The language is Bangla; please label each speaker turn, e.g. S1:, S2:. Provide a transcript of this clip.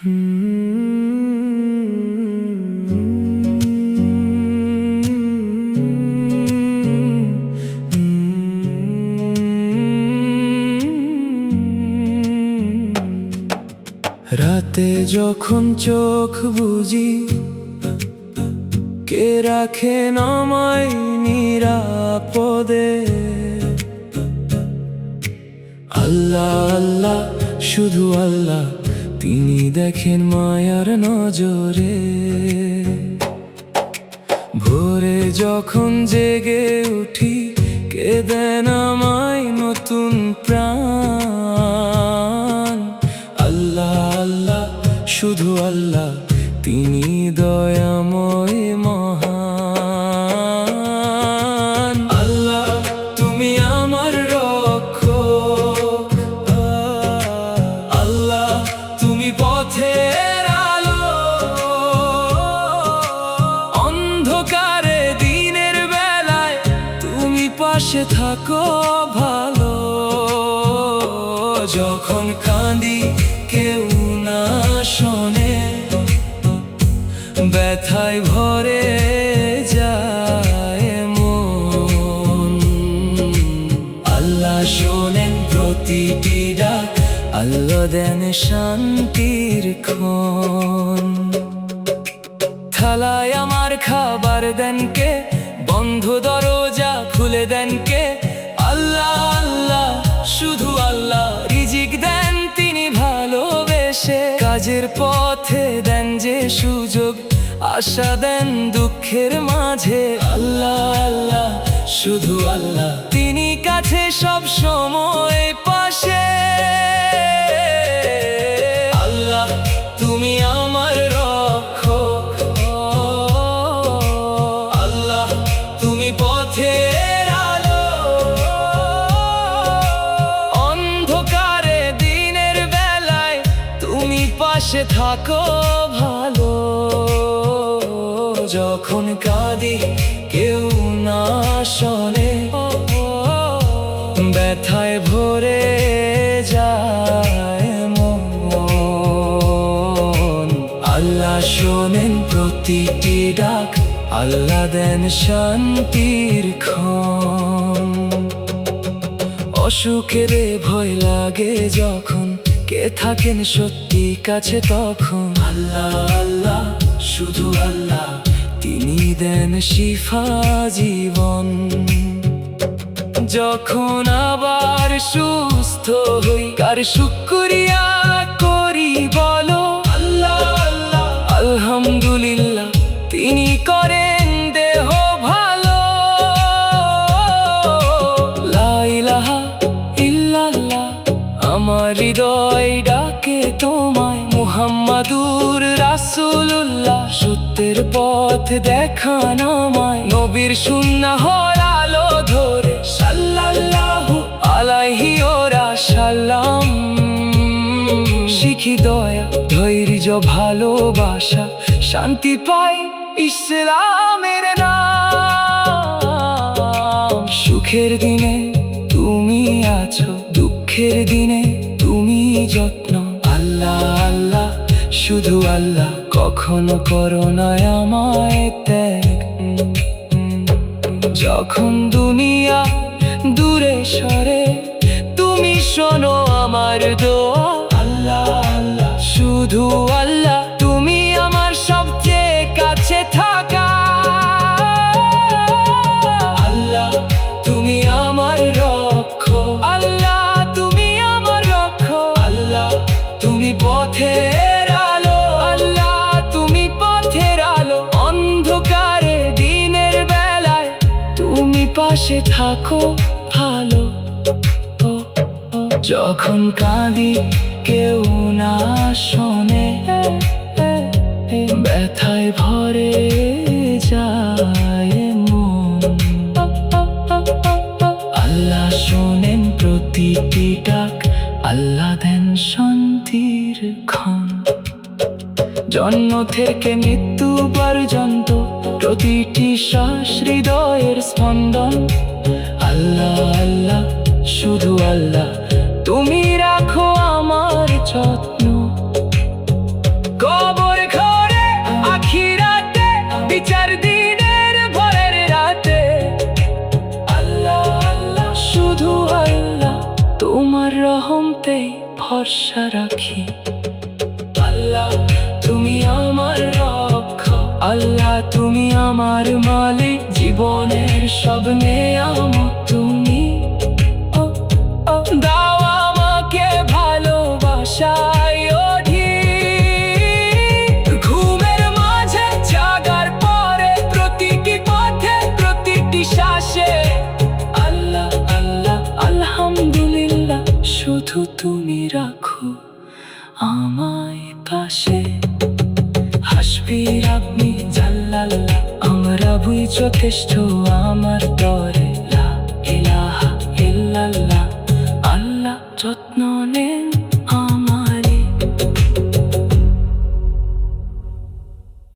S1: রাতে যখন চোখ বুজি, কে রাখেন আমায় নিরাপদে? আল্লাহ আল্লাহ, শুধু আল্লাহ, তিনি দেখেন মায়ার নজরে। ভোরে যখন জেগে উঠি, কে দেন আমায় নতুন প্রাণ? আল্লাহ আল্লাহ, শুধু আল্লাহ, তিনি দয়াময় মহান। আল্লাহ তুমি আমার রক্ষক, আল্লাহ তুমি পথের আলো, অন্ধকারে দিনের বেলায় তুমি পাশে থাকো ভালো। যখন কাঁদি কেউ না শোনে, ব্যথায় ভরে যায় মন। আল্লাহ শোনেন প্রতিটি ডাক, আল্লাহ দেন শান্তির ক্ষণ। থালায় আমার খাবার দেন কে? বন্ধ দরজা খুলে দেন কে? আল্লাহ আল্লাহ, শুধু আল্লাহ। রিজিক দেন তিনি ভালোবেসে, কাজের পথে দেন যে সুযোগ, আশা দেন দুঃখের মাঝে। আল্লাহ আল্লাহ, শুধু আল্লাহ, তিনি কাছে সব সময় পাশে। আল্লাহ তুমি আমার রক্ষক, আল্লাহ তুমি পথের আলো, অন্ধকারে দিনের বেলায় তুমি পাশে থাকো ভালো। যখন কাঁদি কেউ না শোনে, ব্যথায় ভরে যায় মন। আল্লাহ শোনেন প্রতিটি ডাক, আল্লাহ দেন শান্তির ক্ষণ। অসুখের ভয় লাগে যখন, কে থাকেন সত্যি কাছে তখন? আল্লাহ আল্লাহ, শুধু আল্লাহ, তিনি দেন শিফা জীবন। যখন আবার সুস্থ হই, কার শুকরিয়া করি বলো? আল্লাহ আল্লাহ, আলহামদুলিল্লাহ, তিনি করেন দেহ ভালো। লা ইলাহা ইল্লাল্লাহ, আমার হৃদয় ডাকে তোমায়। মুহাম্মাদুর রাসূলুল্লাহ, সত্যের পথ দেখান আমায়। নবীর সুন্নাহর আলো ধরে, সাল্লাল্লাহু আলাইহি ওয়া সাল্লাম। শিখি দয়া, ধৈর্য, ভালোবাসা, শান্তি পাই ইসলামের নাম। সুখের দিনে তুমি আছো, দুঃখের দিনে তুমি যত্ন। আল্লাহ আল্লাহ, শুধু আল্লাহ, কখনো করো না আমায় ত্যাগ। যখন দুনিয়া দূরে সরে, তুমি শোনো আমার দোয়া। আল্লাহ আল্লাহ, শুধু আল্লাহ, তুমি আমার সবচেয়ে কাছে থাকা। আল্লাহ তুমি আমার রক্ষক, আল্লাহ তুমি আমার রক্ষক। আল্লাহ তুমি পথের আলো, আল্লাহ তুমি পথের আলো, অন্ধকারে দিনের বেলায় তুমি পাশে থাকো ভালো। যখন কাঁদি কেউ না শোনে, ব্যথায় ভরে যায় মন। আল্লাহ শোনেন প্রতিটি ডাক, আল্লাহ দেন শান্তির ক্ষণ। জন্ম থেকে মৃত্যু পর্যন্ত প্রতিটি শ্বাস হৃদয়ের স্পন্দন। আল্লাহ আল্লাহ, শুধু আল্লাহ, তুমি রাখো আমার যত্ন। ভরসা রাখি। আল্লাহ তুমি আমার রক্ষক, আল্লাহ তুমি আমার মালিক, জীবনের সব নেয়ামত তুমি। দাও আমাকে ভালোবাসায় অধিক, ঘুমের মাঝে জাগার পরে, প্রতিটি পথে প্রতিটি শ্বাসে। আল্লাহ আল্লাহ আলহামদুলিল্লাহ, শুধু তুমি রাখো আমায় পাশে। হাসবি রাব্বি জাল্লাল্লাহ, আমরা বুঝি যথেষ্ট আমার তরে।